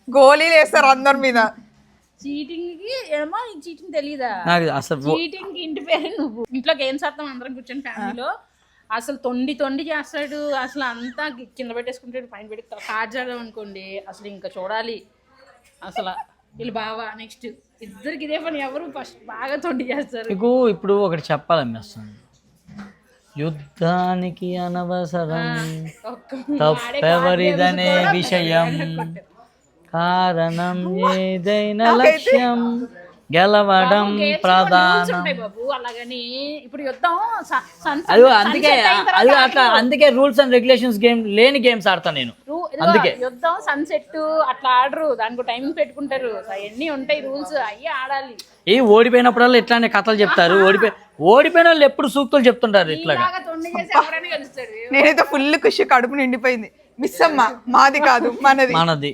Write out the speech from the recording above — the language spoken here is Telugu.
గోళీలు వేస్తారు అందరి మీద. చీటింగ్ కి ఏమో చీటింగ్ తెలీదా? అసలు చీటింగ్ ఇంటి పేరు నువ్వు. ఇంట్లో గేమ్స్ ఆడతాం అందరం కూర్చొని ఫ్యామిలీలో. అసలు తొండి చేస్తాడు. అసలు అంతా కింద పెట్టేసుకుంటాడు, పైన పెట్టి కార్డ్స్ ఆడదాం అనుకోండి అసలు ఇంకా చూడాలి. అసలు వీళ్ళు బాగా నెక్స్ట్ ఇద్దరికి ఇదే పని. ఎవరు ఫస్ట్ బాగా తొండి చేస్తారు. మీకు ఇప్పుడు ఒకటి చెప్పాలనిపిస్తుంది, యుద్ధానికి అనవసరం తప్పెవరిదనే విషయం, కారణం ఏదైనా లక్ష్యం గెలవడం ప్రధానం. అలాగని ఇప్పుడు యుద్ధం అది అట్లా, అందుకే రూల్స్ అండ్ రెగ్యులేషన్స్ గేమ్ లేని గేమ్స్ ఆడతాను నేను. అందుకే యుద్ధం సన్సెట్ అట్లా ఆడరు, దానికి టైమింగ్ పెట్టుకుంటారు, అవన్నీ ఉంటాయి రూల్స్, అయ్యి ఆడాలి. ఏ ఓడిపోయినప్పుడల్లా ఇట్లానే కథలు చెప్తారు. ఓడిపోయిన వాళ్ళు ఎప్పుడు సూక్తులు చెప్తుంటారు ఇట్లాగా. నేనైతే ఫుల్ ఖుషి, కడుపు నిండిపోయింది. మిస్ అమ్మ మాది కాదు మనది.